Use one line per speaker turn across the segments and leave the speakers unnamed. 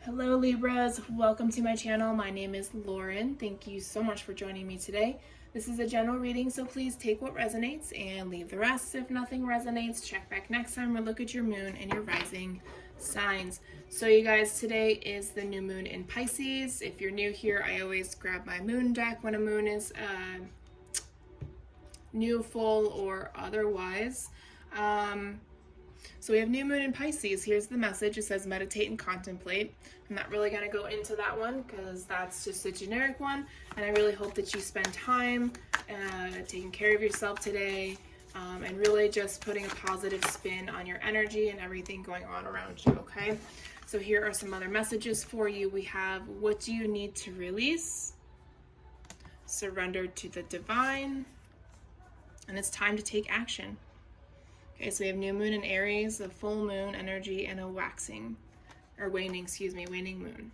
Hello Libras, welcome to my channel. My name is Lauren. Thank you so much for joining me today. This is a general reading, so please take what resonates and leave the rest. If nothing resonates, check back next time or look at your moon and your rising signs. So you guys, today is the new moon in Pisces. If you're new here, I always grab my moon deck when a moon is new, full, or otherwise. So we have new moon in Pisces. Here's the message. It says meditate and contemplate. I'm not really going to go into that one because that's just a generic one. And I really hope that you spend time taking care of yourself today and really just putting a positive spin on your energy and everything going on around you, okay? So here are some other messages for you. We have, what do you need to release? Surrender to the divine. And it's time to take action. Okay, so we have new moon in Aries, a full moon energy, and a waning moon.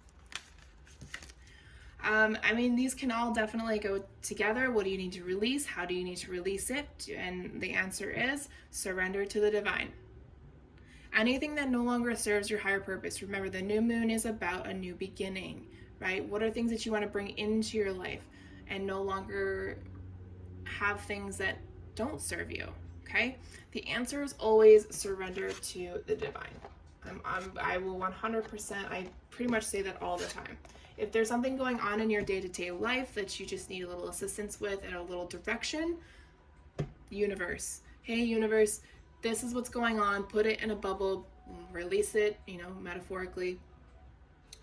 These can all definitely go together. What do you need to release? How do you need to release it? And the answer is surrender to the divine. Anything that no longer serves your higher purpose. Remember, the new moon is about a new beginning, right? What are things that you want to bring into your life and no longer have things that don't serve you? Okay, the answer is always surrender to the divine. I will 100%, I pretty much say that all the time. If there's something going on in your day-to-day life that you just need a little assistance with and a little direction, universe, hey universe, this is what's going on, put it in a bubble, release it, metaphorically,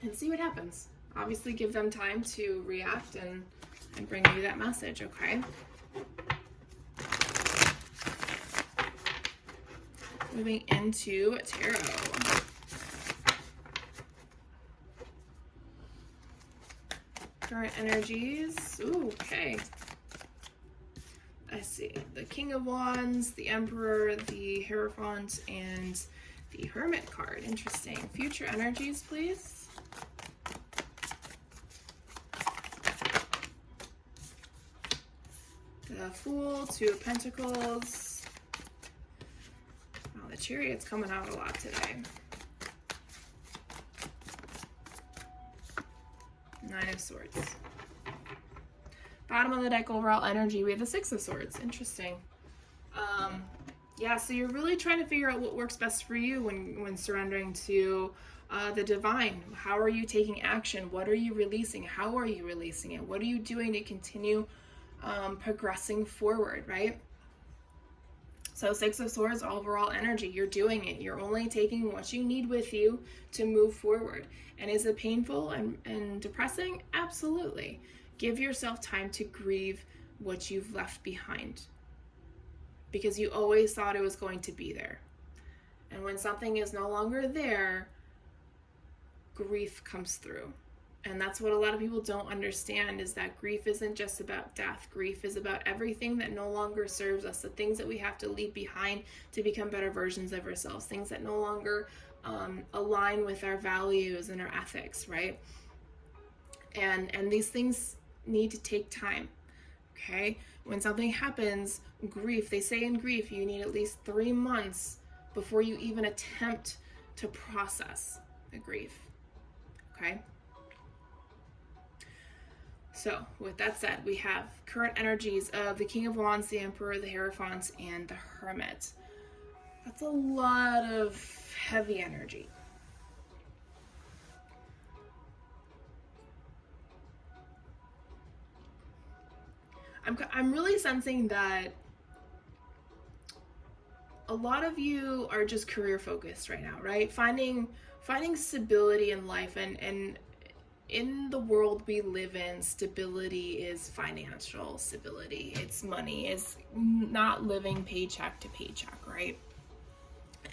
and see what happens. Obviously give them time to react and bring you that message, okay? Moving into tarot. Current energies. Ooh, okay. I see. The King of Wands, the Emperor, the Hierophant, and the Hermit card. Interesting. Future energies, please. The Fool, Two of Pentacles. The Chariot's coming out a lot today. Nine of Swords. Bottom of the deck, overall energy, we have the Six of Swords. Interesting. Yeah, so you're really trying to figure out what works best for you when surrendering to the divine. How are you taking action? What are you releasing? How are you releasing it? What are you doing to continue progressing forward, right? So Six of Swords, overall energy, you're doing it. You're only taking what you need with you to move forward. And is it painful and depressing? Absolutely. Give yourself time to grieve what you've left behind, because you always thought it was going to be there. And when something is no longer there, grief comes through. And that's what a lot of people don't understand, is that grief isn't just about death. Grief is about everything that no longer serves us, the things that we have to leave behind to become better versions of ourselves, things that no longer align with our values and our ethics, right? And these things need to take time, okay? When something happens, grief, they say in grief, you need at least 3 months before you even attempt to process the grief, okay? So, with that said, we have current energies of the King of Wands, the Emperor, the Hierophant, and the Hermit. That's a lot of heavy energy. I'm really sensing that a lot of you are just career focused right now, right? Finding stability in life, and in the world we live in, stability is financial stability. It's money. It's not living paycheck to paycheck, right?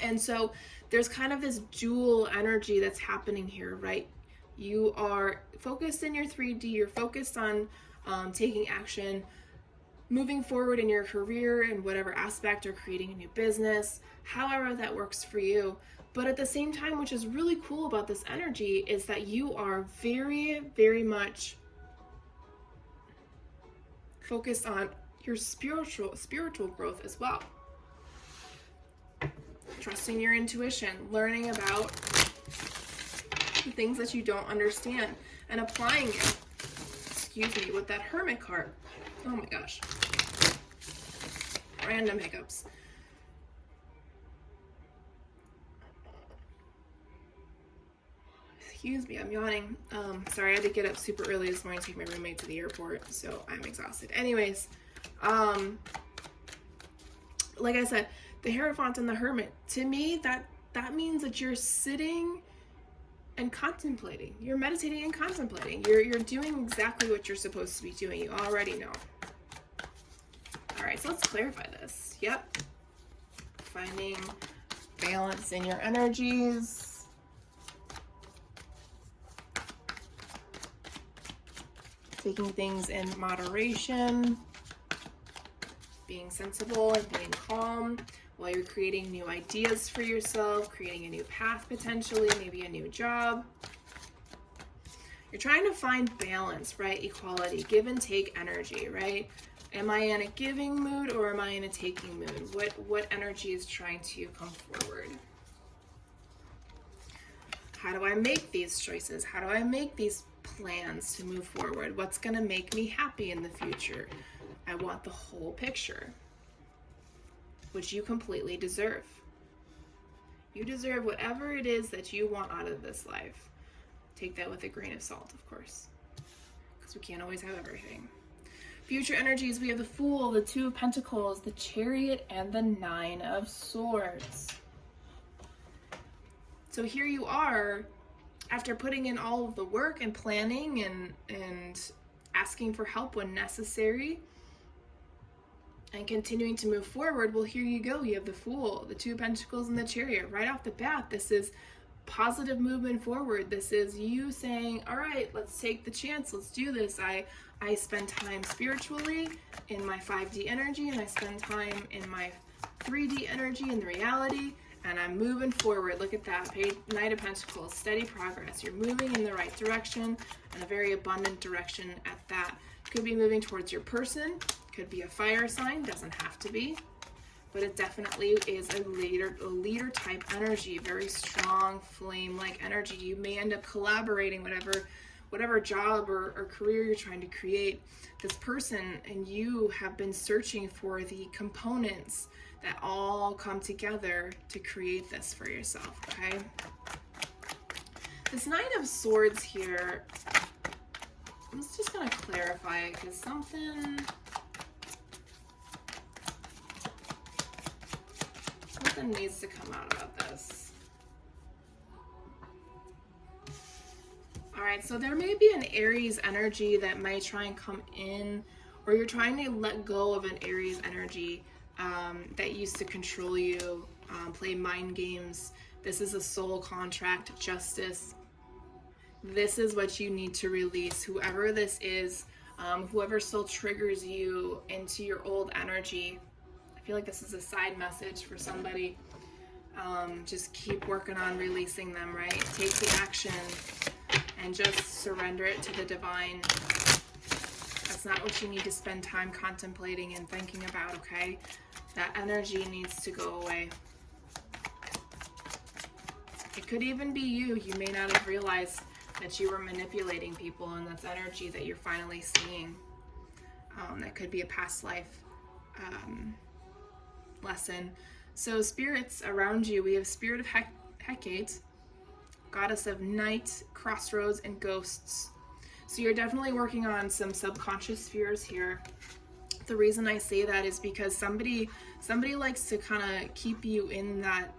And so there's kind of this dual energy that's happening here, right? You are focused in your 3D. You're focused on taking action, moving forward in your career in whatever aspect, or creating a new business, however that works for you. But at the same time, which is really cool about this energy, is that you are very, very much focused on your spiritual growth as well. Trusting your intuition, learning about the things that you don't understand, and applying it, with that Hermit card. Oh my gosh. Random hiccups. Excuse me, I'm yawning. Sorry, I had to get up super early this morning to take my roommate to the airport, so I'm exhausted. Anyways, like I said, the Hierophant and the Hermit, to me, that means that you're sitting and contemplating. You're meditating and contemplating. You're doing exactly what you're supposed to be doing. You already know. All right, so let's clarify this. Yep. Finding balance in your energies. Taking things in moderation. Being sensible and being calm while you're creating new ideas for yourself, creating a new path potentially, maybe a new job. You're trying to find balance, right? Equality, give and take energy, right? Am I in a giving mood or am I in a taking mood? What energy is trying to come forward? How do I make these choices? How do I make these plans to move forward? What's going to make me happy in the future? I want the whole picture, which you completely deserve. You deserve whatever it is that you want out of this life. Take that with a grain of salt, of course, because we can't always have everything. Future energies, we have the Fool, the Two of Pentacles, the Chariot, and the Nine of Swords. So here you are, after putting in all of the work and planning and asking for help when necessary, and continuing to move forward. Well, here you go. You have the Fool, the Two of Pentacles, and the Chariot. Right off the bat, this is positive movement forward. This is you saying, all right, let's take the chance. Let's do this. I spend time spiritually in my 5D energy, and I spend time in my 3D energy in the reality, and I'm moving forward. Look at that. Knight of Pentacles, steady progress. You're moving in the right direction, and a very abundant direction at that. Could be moving towards your person. Could be a fire sign, doesn't have to be, but it definitely is a leader type energy, very strong flame-like energy. You may end up collaborating, whatever job or career you're trying to create. This person and you have been searching for the components that all come together to create this for yourself, okay? This Knight of Swords here, I'm just gonna clarify it because something needs to come out about this. All right, so there may be an Aries energy that might try and come in, or you're trying to let go of an Aries energy that used to control you, play mind games. This is a soul contract, justice. This is what you need to release. Whoever this is, whoever still triggers you into your old energy. I feel like this is a side message for somebody. Just keep working on releasing them, right? Take the action and just surrender it to the divine. That's not what you need to spend time contemplating and thinking about, okay? That energy needs to go away. It could even be you. You may not have realized that you were manipulating people, and that's energy that you're finally seeing. That could be a past life lesson. So spirits around you, we have Spirit of Hecate, Goddess of Night, Crossroads, and Ghosts. So you're definitely working on some subconscious fears here. The reason I say that is because somebody likes to kind of keep you in that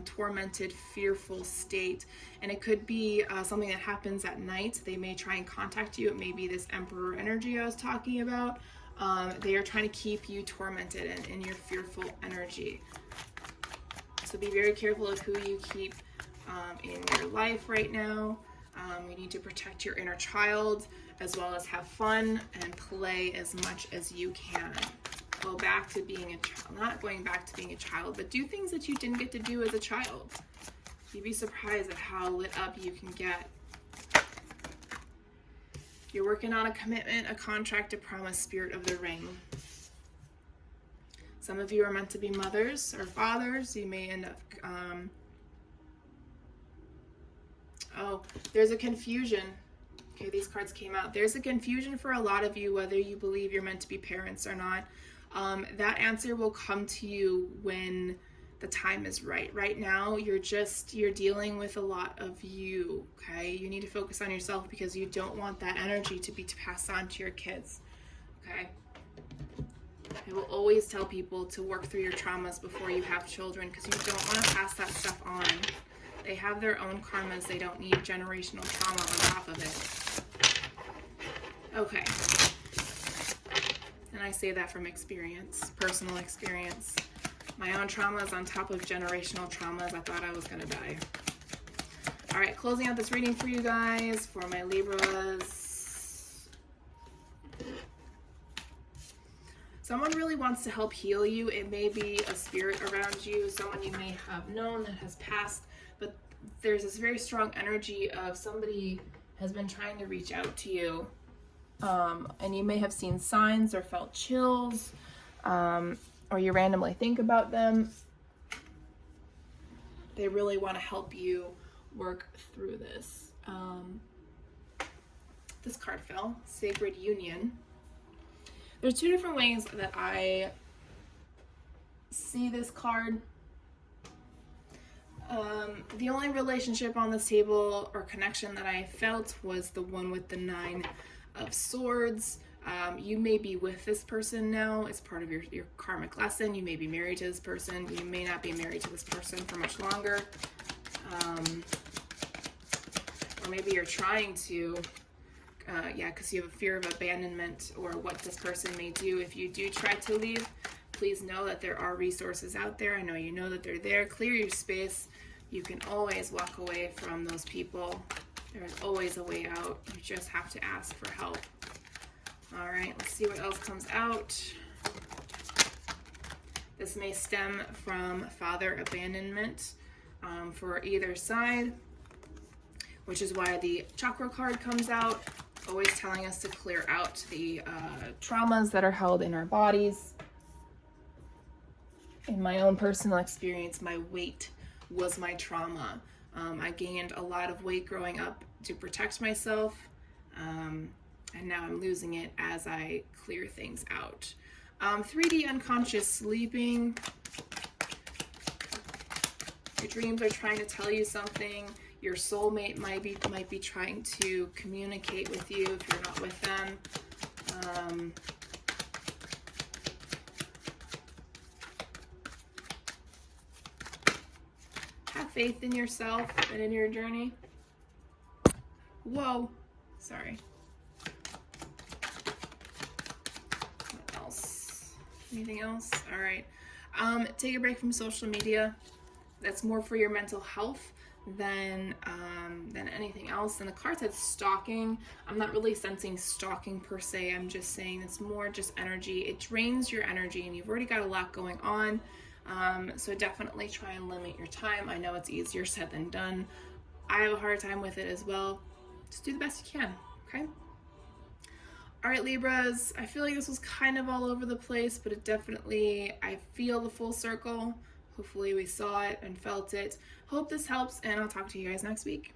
tormented, fearful state, and it could be something that happens at night. They may try and contact you. It may be this Emperor energy I was talking about. They are trying to keep you tormented in your fearful energy. So be very careful of who you keep in your life right now. You need to protect your inner child, as well as have fun and play as much as you can. Go back to being a child, not going back to being a child, but do things that you didn't get to do as a child. You'd be surprised at how lit up you can get. You're working on a commitment, a contract, a promise, Spirit of the Ring. Some of you are meant to be mothers or fathers. You may end up Oh, there's a confusion. Okay, these cards came out. There's a confusion for a lot of you whether you believe you're meant to be parents or not. That answer will come to you when the time is right. Right now, you're dealing with a lot of you, okay? You need to focus on yourself because you don't want that energy to be passed on to your kids, okay? I will always tell people to work through your traumas before you have children because you don't want to pass that stuff on. They have their own karmas. They don't need generational trauma on top of it. Okay. And I say that from experience, personal experience. My own traumas on top of generational traumas. I thought I was going to die. All right, closing out this reading for you guys, for my Libras. Someone really wants to help heal you. It may be a spirit around you, someone you may have known that has passed, but there's this very strong energy of somebody has been trying to reach out to you. And you may have seen signs or felt chills, or you randomly think about them. They really want to help you work through this. This card fell, Sacred Union. There's two different ways that I see this card. The only relationship on this table or connection that I felt was the one with the Nine of Swords. You may be with this person now. It's part of your karmic lesson. You may be married to this person. You may not be married to this person for much longer. Or maybe you're trying to, because you have a fear of abandonment or what this person may do if you do try to leave. Please know that there are resources out there. I know you know that they're there. Clear your space. You can always walk away from those people. There's always a way out. You just have to ask for help. All right, let's see what else comes out. This may stem from father abandonment for either side, which is why the chakra card comes out, always telling us to clear out the traumas that are held in our bodies. In my own personal experience, my weight was my trauma. I gained a lot of weight growing up to protect myself, and now I'm losing it as I clear things out. 3D unconscious sleeping. Your dreams are trying to tell you something. Your soulmate might be trying to communicate with you if you're not with them. Have faith in yourself and in your journey. Whoa, sorry. What else? Anything else? All right. Take a break from social media. That's more for your mental health than anything else. And the card said stalking. I'm not really sensing stalking per se. I'm just saying it's more just energy. It drains your energy, and you've already got a lot going on. So definitely try and limit your time. I know it's easier said than done. I have a hard time with it as well. Just do the best you can, okay? All right, Libras, I feel like this was kind of all over the place, but it definitely, I feel the full circle. Hopefully we saw it and felt it. Hope this helps, and I'll talk to you guys next week.